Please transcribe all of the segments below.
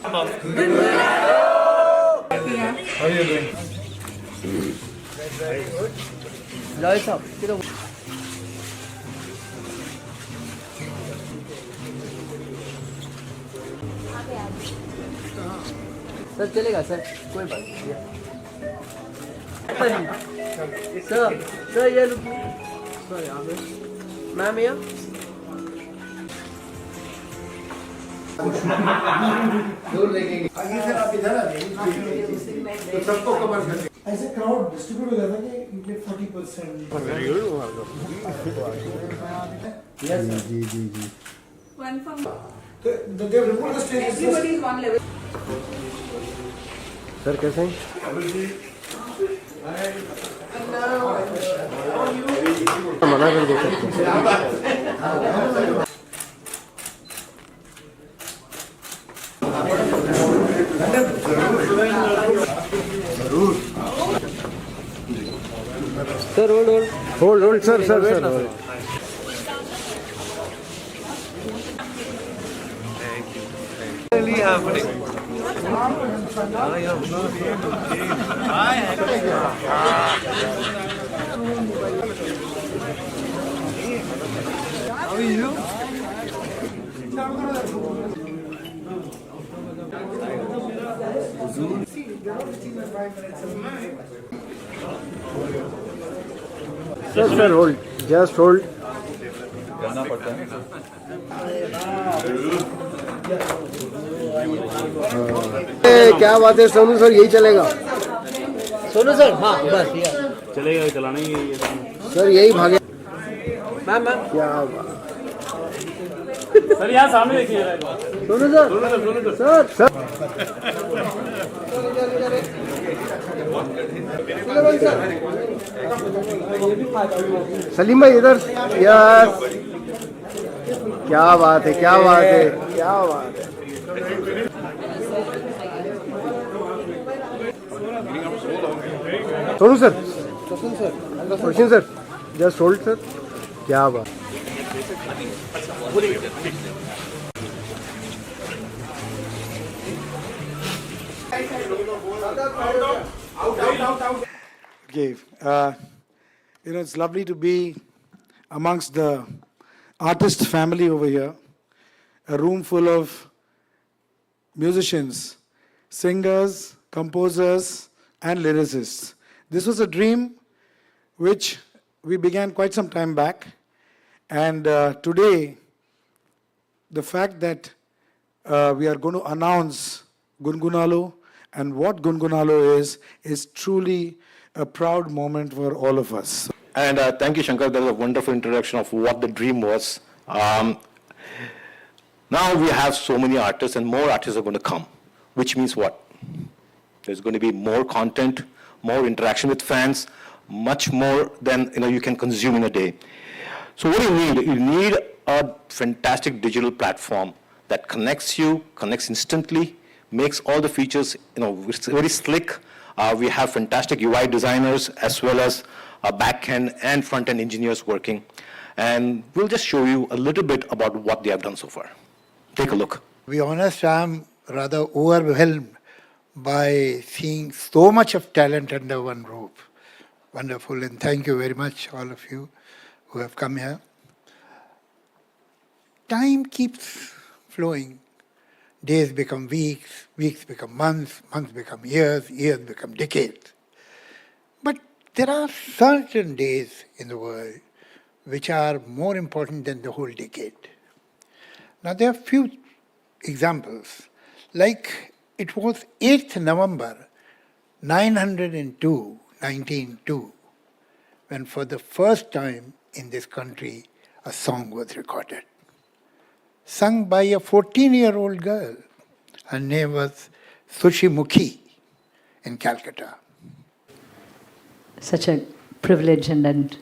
How are you doing? Lights up. Sir चलेगा sir कोई बात नहीं सर ये सर यहाँ पे मैम यहाँ आगे से आप इधर आ जाइए तो सबको कवर करके ऐसे क्राउड डिस्ट्रीब्यूट हो जाता है कि you get 40%. जी. One from तो they remove the stage. everybody is one level. Sir कैसे हैं मना कर दो sir hold sir Really happening. How are you? Sir hold just hold करना पड़ता है क्या बात है सोनू सर यही चलेगा सोनू सर हाँ बस चलेगा चलाना ही है ये सर यही भागे मैम क्या बात सर यहाँ सामने देखिए सोनू सर सर सलीम भाई इधर यस क्या बात है सोनू सर रोशन सर जस्ट होल्ड सर क्या बात Okay, it's lovely to be amongst the artist family over here. A room full of musicians, singers, composers, and lyricists. This was a dream which we began quite some time back. And today, the fact that we are going to announce Gungunalo and what Gungunalo is truly a proud moment for all of us. And thank you, Shankar. That was a wonderful introduction of what the dream was. Now we have so many artists and more artists are going to come, which means what? There's going to be more content, more interaction with fans, much more than you can consume in a day. So what do you need? You need a fantastic digital platform that connects instantly, makes all the features it's very slick. We have fantastic UI designers as well as back-end and front-end engineers working. And we'll just show you a little bit about what they have done so far. Take a look. To be honest, I'm rather overwhelmed by seeing so much of talent under one roof. Wonderful, and thank you very much, all of you who have come here. Time keeps flowing. Days become weeks, weeks become months, months become years, years become decades. But there are certain days in the world which are more important than the whole decade. Now there are few examples. Like it was 8th November 1902, when for the first time in this country a song was recorded. Sung by a 14-year-old girl. Her name was Sushi Mukhi in Calcutta. Such a privilege and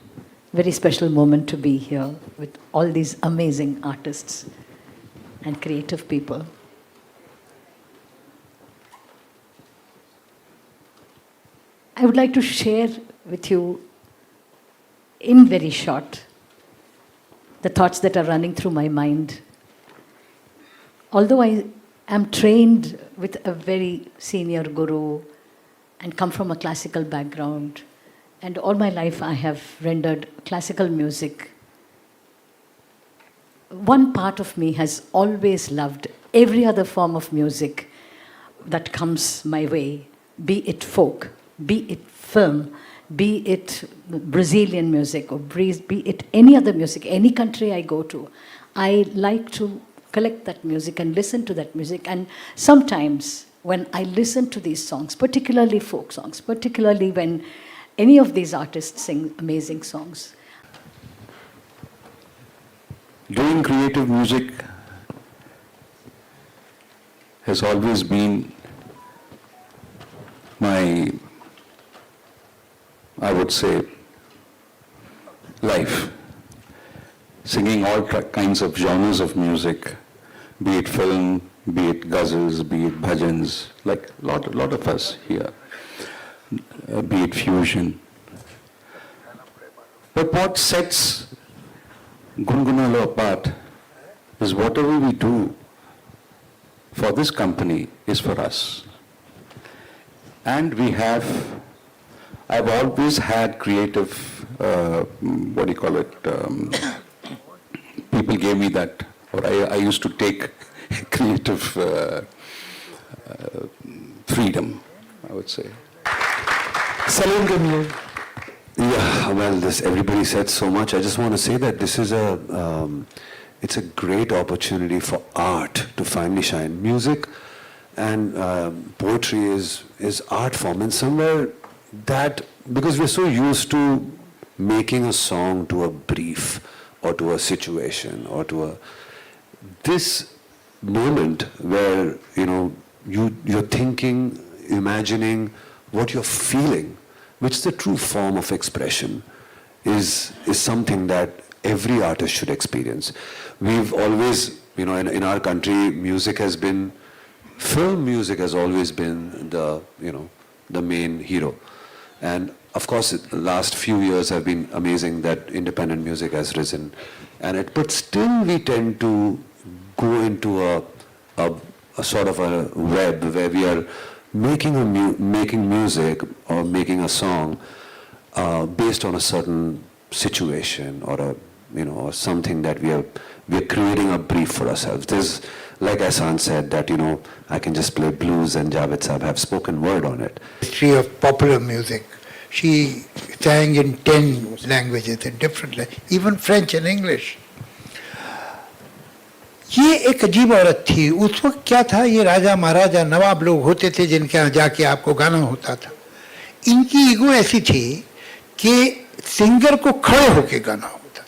very special moment to be here with all these amazing artists and creative people. I would like to share with you in very short the thoughts that are running through my mind. Although I am trained with a very senior guru and come from a classical background. And all my life I have rendered classical music. One part of me has always loved every other form of music that comes my way, be it folk, be it film, be it Brazilian music, or be it any other music, any country I go to. I like to collect that music and listen to that music. And sometimes when I listen to these songs, particularly folk songs, particularly when any of these artists sing amazing songs, doing creative music has always been my, I would say, life. Singing all kinds of genres of music, be it film, be it ghazals, be it bhajans, like a lot of us here, be it fusion. But what sets Gungunalo apart is whatever we do for this company is for us. And I've always had creative, people gave me that, or I used to take creative freedom, I would say. Salim Gamil. Yeah, well, everybody said so much. I just want to say that this is it's a great opportunity for art to finally shine. Music and poetry is art form, and somewhere that, because we're so used to making a song to a brief or to a situation or to this moment where you're thinking, imagining what you're feeling, which is the true form of expression, is something that every artist should experience. We've always, in our country, film music has always been the main hero. And of course, the last few years have been amazing that independent music has risen. But still we tend to go into a sort of a web where we are making music or making a song based on a certain situation or or something that we are creating a brief for ourselves. There's, like Ahsan said, that I can just play blues and Javed Sahab have spoken word on it. History of popular music. She sang in 10 languages, in different languages, even French and English. ये एक अजीब औरत थी. उस वक्त क्या था, ये राजा महाराजा नवाब लोग होते थे जिनके यहाँ जाके आपको गाना होता था. इनकी ईगो ऐसी थी कि सिंगर को खड़े होके गाना होता.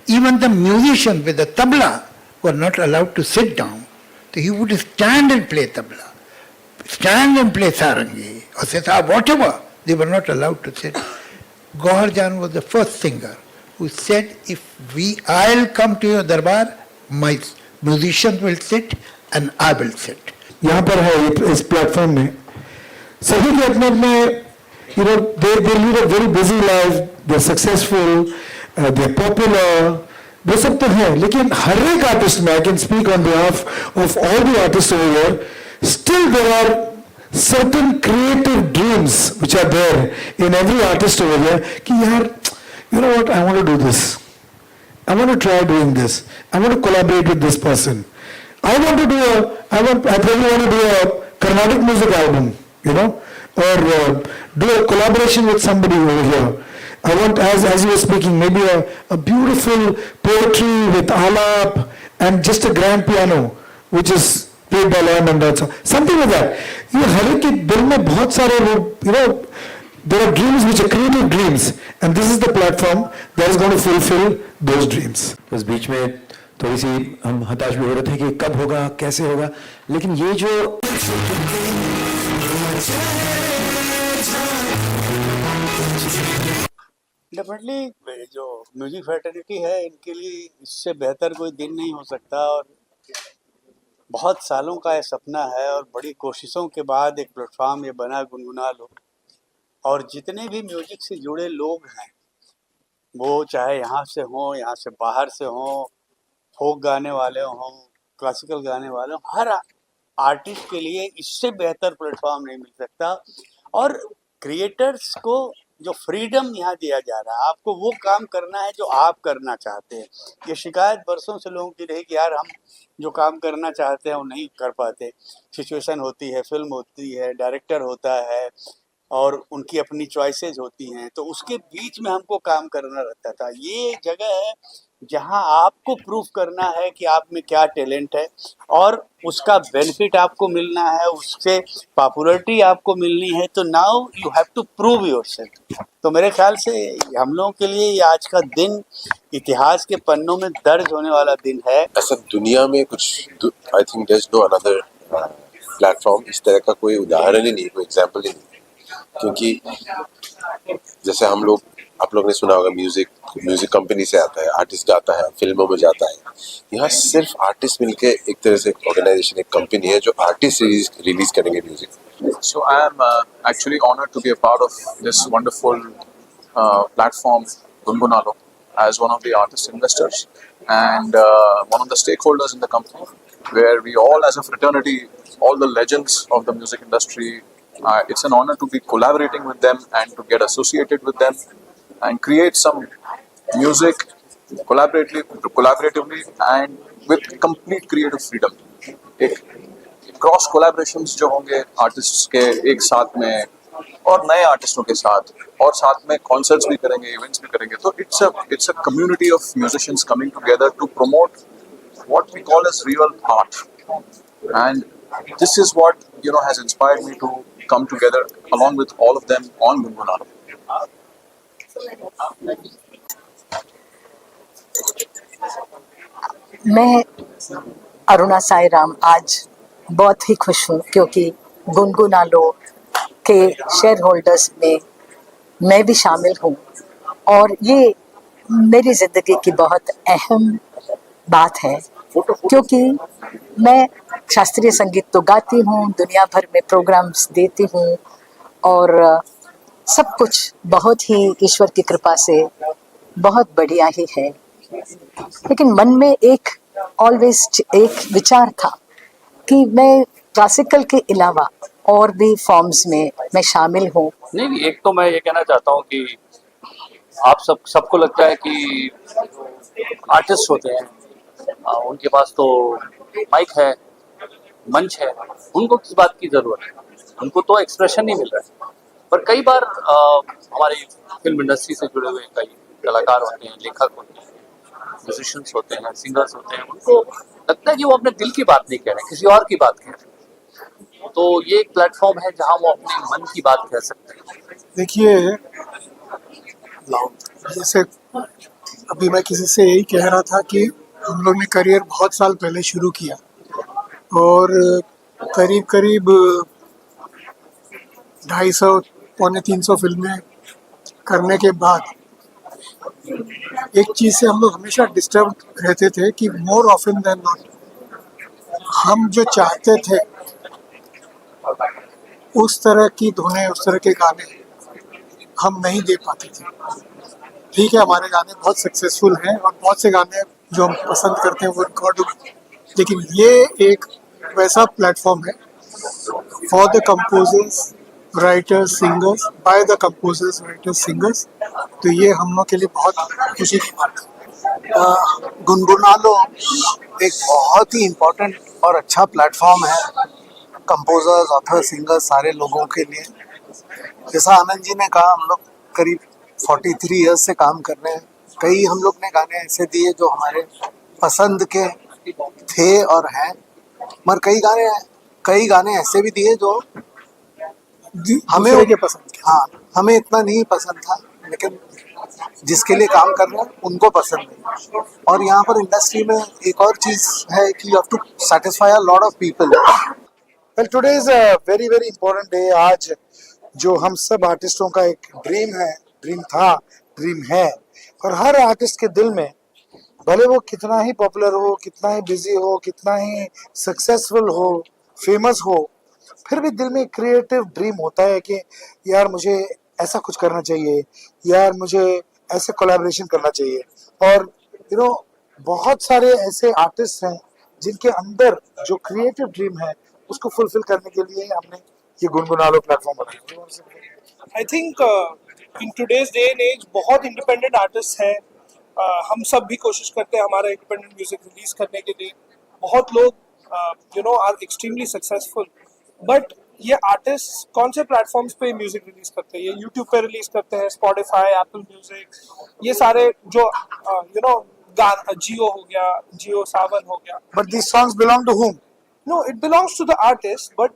Even the musician with the tabla were not allowed to sit down. So he would stand and play tabla, stand and play sarangi or sitar, whatever. They were not allowed to sit. Gauhar Jan was the first singer who said, I'll come to your darbar, my musicians will sit and I will sit. यहाँ पर है इस platform में सभी के अपने अपने they lead a very busy life, they're successful, they're popular, वो सब तो है, लेकिन हर एक आर्टिस्ट में, I can speak on behalf of all the artists over here, still there are certain creative dreams which are there in every artist over here कि यार, you know what, I want to do this, I want to try doing this, I want to collaborate with this person, I probably want to do a Carnatic music album, or do a collaboration with somebody over here. I want, as you were speaking, maybe a beautiful poetry with alap and just a grand piano, which is played by Laya Mandal, something like that. हर एक के दिल में बहुत सारे there are dreams which are creative dreams, and this is the platform that is going to fulfill those dreams. बस बीच में थोड़ी सी हम हताश भी हो रहे थे कि कब होगा, कैसे होगा, लेकिन ये जो डेफिनेटली जो म्यूजिक फ्रेटर्निटी है, इनके लिए इससे बेहतर कोई दिन नहीं हो सकता. और बहुत सालों का ये सपना है और बड़ी कोशिशों के बाद एक प्लेटफॉर्म ये बना गुनगुना लो. और जितने भी म्यूजिक से जुड़े लोग हैं, वो चाहे यहाँ से हों, यहाँ से बाहर से हों, फोक गाने वाले हों, क्लासिकल गाने वाले हों, हर आर्टिस्ट के लिए इससे बेहतर प्लेटफॉर्म नहीं मिल सकता। और क्रिएटर्स को जो फ्रीडम यहाँ दिया जा रहा है, आपको वो काम करना है जो आप करना चाहते हैं। ये शिकायत बरसों से लोगों की रही कि यार हम जो काम करना चाहते हैं वो नहीं कर पाते। सिचुएशन होती है, फिल्म होती है, डायरेक्टर होता है और उनकी अपनी चॉइसेस होती हैं, तो उसके बीच में हमको काम करना रहता था। ये जगह है जहां आपको प्रूफ करना है कि आप में क्या टैलेंट है और उसका बेनिफिट आपको मिलना है, उससे पॉपुलैरिटी आपको मिलनी है। तो now you have to prove yourself. तो मेरे ख्याल से हम लोगों के लिए ये आज का दिन इतिहास के पन्नों में दर्ज होने वाला दिन है। ऐसा दुनिया में कुछ, I think there is no another platform, इस तरह का कोई उदाहरण ही नहीं, कोई एग्जांपल ही नहीं। क्योंकि जैसे हम लोग, आप लोग ने सुना होगा, म्यूजिक कंपनी से आता है, आर्टिस्ट गाता है, फिल्मों में जाता है। यहाँ सिर्फ आर्टिस्ट मिलके एक तरह से ऑर्गेनाइजेशन, एक कंपनी है जो आर्टिस्ट रिलीज करेंगे music. So I am actually honored to be a part of this wonderful platform, Gungunalo, as one of the artist investors and one of the stakeholders in the company, where we all, as a fraternity, all the legends of the music industry, it's an honor to be collaborating with them and to get associated with them and create some music collaboratively and with complete creative freedom. एक cross collaborations जो होंगे artists के एक साथ में और नए आर्टिस्टों के साथ, और साथ में कॉन्सर्ट्स भी करेंगे, इवेंट्स भी करेंगे। तो it's a community of musicians coming together to promote what we call as real art, and this is what has inspired me to come together along with all of them on Gungunalo. मैं अरुणा साई राम आज बहुत ही खुश हूँ क्योंकि गुनगुनालो के share holders में मैं भी शामिल हूँ और ये मेरी ज़िंदगी की बहुत अहम बात है क्योंकि मैं शास्त्रीय संगीत तो गाती हूँ, दुनिया भर में प्रोग्राम्स देती हूँ और सब कुछ बहुत ही ईश्वर की कृपा से बहुत बढ़िया ही है। लेकिन मन में एक विचार था कि मैं क्लासिकल के अलावा और भी फॉर्म्स में मैं शामिल हूँ। नहीं, एक तो मैं ये कहना चाहता हूँ कि आप सबको लगता है कि आर्टिस्ट होते हैं, उनके पास तो माइक है, मंच है, उनको किस बात की जरूरत है, उनको तो एक्सप्रेशन नहीं मिल रहा है। पर कई बार हमारी फिल्म इंडस्ट्री से जुड़े हुए कई कलाकार होते हैं, लेखक होते हैं, म्यूजिशियंस होते हैं, सिंगर्स होते हैं, उनको लगता है कि वो अपने दिल की बात नहीं कह रहे, किसी और की बात कह रहे हैं। तो ये एक प्लेटफॉर्म है जहां वो अपने मन की बात कह सकते हैं। देखिए, जैसे अभी मैं किसी से यही कह रहा था कि हम लोग ने करियर बहुत साल पहले शुरू किया और करीब 250 पौने 300 फिल्में करने के बाद एक चीज़ से हम लोग हमेशा डिस्टर्ब रहते थे कि मोर ऑफन देन नॉट हम जो चाहते थे उस तरह की धुनें, उस तरह के गाने हम नहीं दे पाते थे। ठीक है, हमारे गाने बहुत सक्सेसफुल हैं और बहुत से गाने जो हम पसंद करते हैं वो रिकॉर्ड, लेकिन ये एक वैसा प्लेटफॉर्म है for the composers, writers, singers, by the composers, writers, singers. तो ये हम लोग के लिए बहुत खुशी की बात है। गुनगुनालो एक बहुत ही इम्पोर्टेंट और अच्छा प्लेटफॉर्म है कंपोजर्स, ऑथर, सिंगर्स, सारे लोगों के लिए। जैसा आनंद जी ने कहा, हम लोग करीब 43 इयर्स से काम कर रहे हैं। कई हम लोग ने गाने ऐसे दिए जो हमारे पसंद के थे और हैं, मगर कई गाने ऐसे भी दिए जो हमें पसंद, हाँ, हमें इतना नहीं पसंद था, लेकिन जिसके लिए काम कर रहे हैं उनको पसंद नहीं। और यहाँ पर इंडस्ट्री में एक और चीज़ है कि you have to satisfy a lot of people. Well, today is a very very important day. आज जो हम सब आर्टिस्टों का एक ड्रीम है, ड्रीम था, ड्रीम है, और हर आर्टिस्ट के दिल में, भले वो कितना ही पॉपुलर हो, कितना ही बिजी हो, कितना ही सक्सेसफुल हो, फेमस हो, फिर भी दिल में क्रिएटिव ड्रीम होता है कि यार मुझे ऐसा कुछ करना चाहिए, यार मुझे ऐसे कोलैबोरेशन करना चाहिए। और बहुत सारे ऐसे आर्टिस्ट हैं जिनके अंदर जो क्रिएटिव ड्रीम है उसको फुलफिल करने के लिए हमने ये गुनगुना लो प्लेटफॉर्म बनाया। I think in today's day and as बहुत इंडिपेंडेंट आर्टिस्ट हैं। हम सब भी कोशिश करते हैं हमारा इंडिपेंडेंट म्यूजिक रिलीज करने के लिए। बहुत लोग आर एक्सट्रीमली सक्सेसफुल, बट ये आर्टिस्ट कौन से प्लेटफॉर्म्स पे म्यूजिक रिलीज करते हैं? ये यूट्यूब पे रिलीज करते हैं, स्पॉटिफाई, एप्पल म्यूजिक, ये सारे जो जियो हो गया, जियो सावन हो गया। But this songs belong to whom? No, it belongs to the artist, but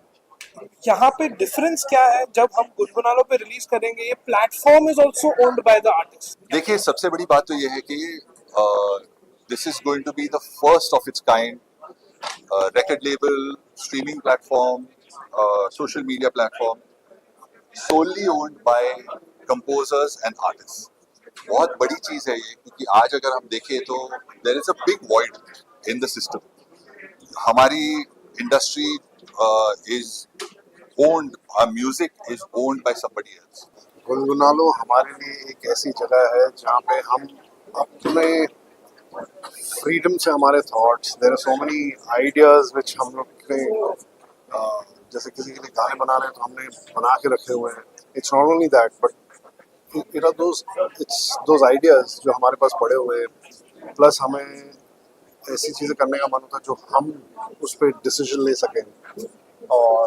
यहाँ पे डिफरेंस क्या है? जब हम गुनगुना लो पे रिलीज करेंगे, ये platform is also owned by the artist. देखिए, सबसे बड़ी बात तो ये है कि this is going to be the first of its kind record label, streaming platform, social media platform solely owned by composers and artists. बहुत बड़ी चीज है ये, क्योंकि आज अगर हम देखें तो there is a big void in the system. हमारी industry is owned, our music is owned by somebody else. गुनगुना लो हमारे लिए एक ऐसी जगह है जहाँ पे हम अपने फ्रीडम से हमारे thoughts, there are so many ideas which हम लोग ने जैसे किसी के लिए गाने बना रहे हैं तो हमने बना के रखे हुए हैं. It's not only that but it are those ideas जो हमारे पास पड़े हुए हैं, प्लस हमें ऐसी चीज़ें करने का मन होता है जो हम उस पर डिसीजन ले सकें. और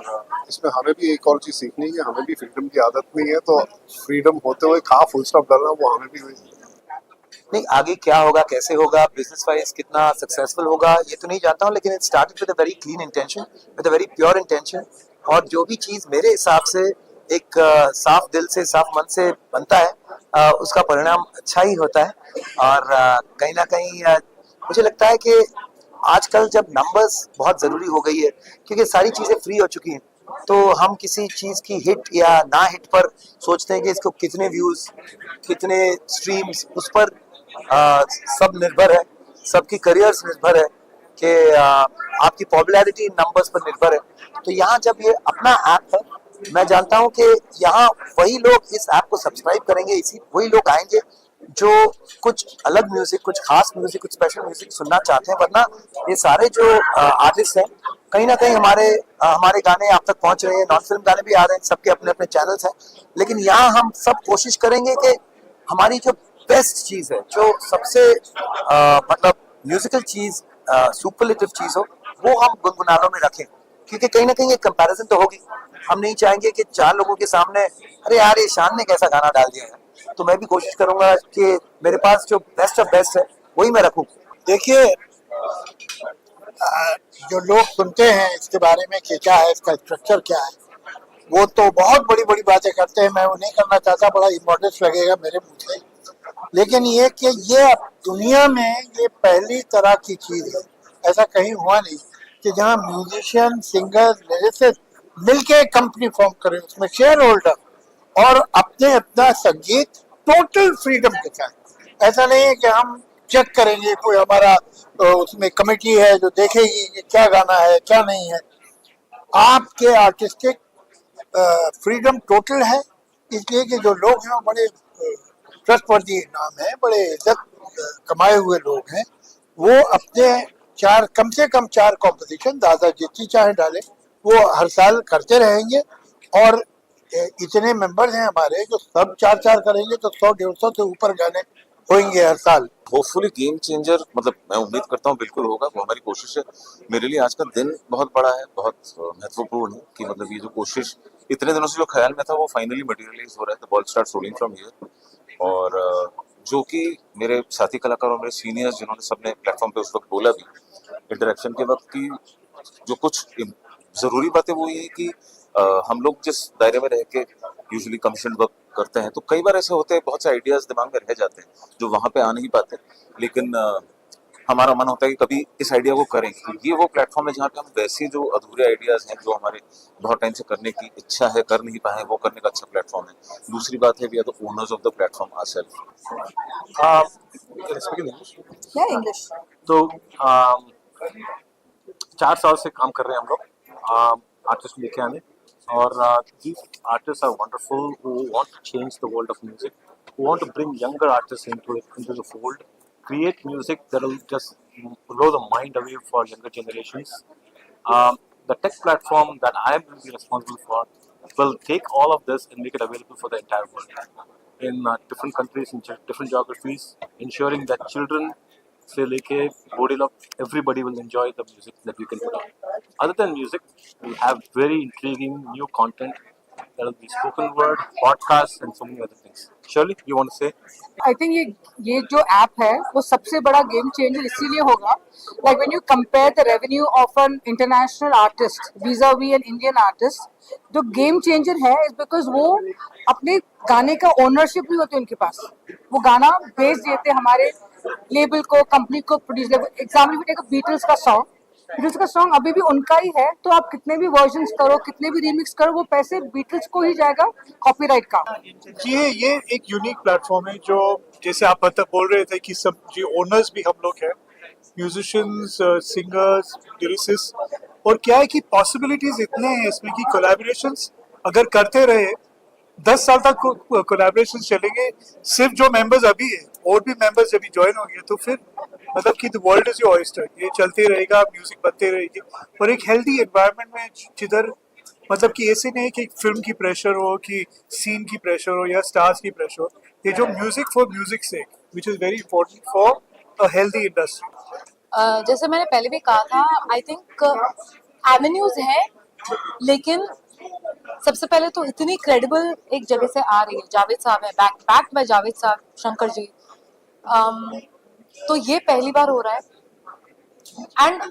इसमें हमें भी एक और चीज़ सीखनी है, हमें भी फ्रीडम की आदत नहीं है, तो फ्रीडम होते हुए कहाँ फुल स्टॉप डालना वो हमें भी नहीं. आगे क्या होगा, कैसे होगा, बिजनेस वाइज कितना सक्सेसफुल होगा, ये तो नहीं जानता हूँ, लेकिन it started with a very clean intention, with a very pure intention. और जो भी चीज़ मेरे हिसाब से एक साफ दिल से, साफ मन से बनता है, उसका परिणाम अच्छा ही होता है. और कहीं ना कहीं मुझे लगता है कि आजकल जब नंबर्स बहुत ज़रूरी हो गई है, क्योंकि सारी चीज़ें फ्री हो चुकी हैं, तो हम किसी चीज़ की हिट या ना हिट पर सोचते हैं कि इसको कितने व्यूज़, कितने स्ट्रीम्स, उस पर सब निर्भर है. सबकी करियर्स निर्भर है कि आपकी पॉपुलैरिटी नंबर्स पर निर्भर है. तो यहाँ जब ये अपना ऐप है, मैं जानता हूँ कि यहाँ वही लोग इस ऐप को सब्सक्राइब करेंगे, इसी वही लोग आएंगे जो कुछ अलग म्यूजिक, कुछ खास म्यूजिक, कुछ स्पेशल म्यूजिक सुनना चाहते हैं. वरना ये सारे जो आर्टिस्ट हैं, कहीं ना कहीं हमारे गाने आप तक पहुंच रहे हैं, नॉन फिल्म गाने भी आ रहे हैं, सबके अपने अपने चैनल्स हैं. लेकिन यहाँ हम सब कोशिश करेंगे कि हमारी जो बेस्ट चीज़ है, जो सबसे मतलब म्यूजिकल चीज़, सुपरलेटिव चीज़ हो, वो हम गुनगुनालों में रखें. क्योंकि कहीं ना कहीं एक कंपैरिजन तो होगी. हम नहीं चाहेंगे कि 4 लोगों के सामने अरे यार ये शान ने कैसा गाना डाल दिया है. तो मैं भी कोशिश करूंगा कि मेरे पास जो बेस्ट ऑफ बेस्ट है वही मैं रखूं. देखिए, जो लोग सुनते हैं इसके बारे में कि क्या है, इसका स्ट्रक्चर क्या है, वो तो बहुत बड़ी बड़ी बातें करते हैं. मैं वो नहीं करना चाहता, बड़ा इमोडेस्ट लगेगा मेरे मुंह से. लेकिन ये कि ये दुनिया में ये पहली तरह की चीज़ है, ऐसा कहीं हुआ नहीं कि जहाँ म्यूजिशियन, सिंगर, लिरिसिस्ट मिलके कंपनी फॉर्म करें, उसमें शेयर होल्डर और अपने अपना संगीत टोटल फ्रीडम के साथ. ऐसा नहीं है कि हम चेक करेंगे, कोई हमारा उसमें कमेटी है जो देखेगी कि क्या गाना है क्या नहीं है. आपके आर्टिस्टिक फ्रीडम टोटल है. इसलिए कि जो लोग हैं वो बड़े ट्रस्टवर्दी नाम है, बड़े इज्जत कमाए हुए लोग हैं. वो अपने कम से कम 4 कॉम्पोजिशन, दादा जितनी चाहे डाले, वो हर साल करते रहेंगे. और इतने मेंबर्स हैं हमारे जो सब 4 करेंगे तो 100-150 से ऊपर गाने होंगे हर साल. होपफुली गेम चेंजर, मतलब मैं उम्मीद करता हूँ बिल्कुल होगा, वो हमारी कोशिश है. मेरे लिए आज का दिन बहुत बड़ा है, बहुत महत्वपूर्ण है कि मतलब ये जो कोशिश इतने दिनों से जो ख्याल में था वो फाइनली मटेरियलाइज हो रहा है. The ball starts rolling from here. और जो कि मेरे साथी कलाकार और मेरे सीनियर्स जिन्होंने सबने प्लेटफॉर्म पे उस वक्त बोला भी इंटरेक्शन के वक्त की जो कुछ ज़रूरी बातें वो ये कि हम लोग जिस दायरे में रह के यूजुअली कमीशन वर्क करते हैं, तो कई बार ऐसे होते हैं बहुत से आइडियाज़ दिमाग में रह जाते हैं जो वहाँ पे आ नहीं पाते. लेकिन हमारा मन होता है कि कभी इस आइडिया को करें. तो ये वो प्लेटफॉर्म है जहाँ पे हम वैसे जो अधूरे आइडियाज़ हैं जो हमारे बहुत टाइम से करने की इच्छा है, कर नहीं पाए, वो करने का अच्छा प्लेटफॉर्म है. दूसरी बात है, we are the owners of the platform ourselves. English. तो 4 साल से काम कर रहे हैं हम लोग आर्टिस्ट लेके आने. और these artists are wonderful who want to change the world of music, who want to bring younger artists into the fold, create music that will just blow the mind away for younger generations. the tech platform that I am going to be responsible for will take all of this and make it available for the entire world in different countries, in different geographies, ensuring that children से लेके बूढ़े लोग, everybody will enjoy the music that we can put out. Other than music, we have very intriguing new content. There will be spoken word, podcasts, and so many other things. Shirley, you want to say? I think ये जो app है वो सबसे बड़ा game changer इसीलिए होगा, like when you compare the revenue of an international artist vis-a-vis an Indian artist, जो game changer है इज बिकॉज वो अपने गाने का ओनरशिप नहीं होती उनके पास, वो गाना बेच देते हमारे लेबल को, कंपनी को, प्रोड्यूस लेबल। एग्जाम्पल बीटल्स का सॉन्ग अभी भी उनका ही है, तो आप कितने भी वर्जन्स करो, कितने भी रीमिक्स करो, वो पैसे बीटल्स को ही जाएगा कॉपीराइट का। ये एक यूनिक प्लेटफॉर्म है जो, जैसे आप बोल रहे थे कि सब जो ओनर्स भी हम लोग हैं, म्यूजिशियंस, सिंगर्स, लिरिसिस्ट, और क्या है कि पॉसिबिलिटीज इतने हैं इसमें कि कोलैबोरेशंस अगर करते रहे 10 साल तक कोलैबोरेशन चलेंगे। सिर्फ जो मेंबर्स अभी है और भी मेंबर्स जब ज्वाइन होंगे तो फिर मतलब कि the world is your oyster, ये चलते रहेगा, म्यूजिक बनते रहेगी, और एक हेल्दी एनवायरनमेंट में जिधर मतलब कि ऐसे नहीं कि फिल्म की प्रेशर हो, कि सीन की प्रेशर हो या स्टार्स की प्रेशर हो। ये जो म्यूजिक फॉर म्यूजिक से, which is very important for a healthy industry. जैसे मैंने पहले भी कहा था, आई थिंक एवेन्यूज हैं, लेकिन सबसे पहले तो इतनी क्रेडिबल एक जगह से आ रही है, जावेद साहब है, बैक्ड बाय जावेद साहब, शंकर जी, तो ये पहली बार हो रहा है। And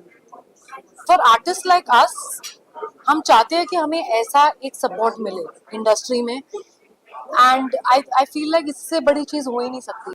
for artist like us, हम चाहते हैं कि हमें ऐसा एक सपोर्ट मिले इंडस्ट्री में, एंड आई फील लाइक इससे बड़ी चीज हो ही नहीं सकती।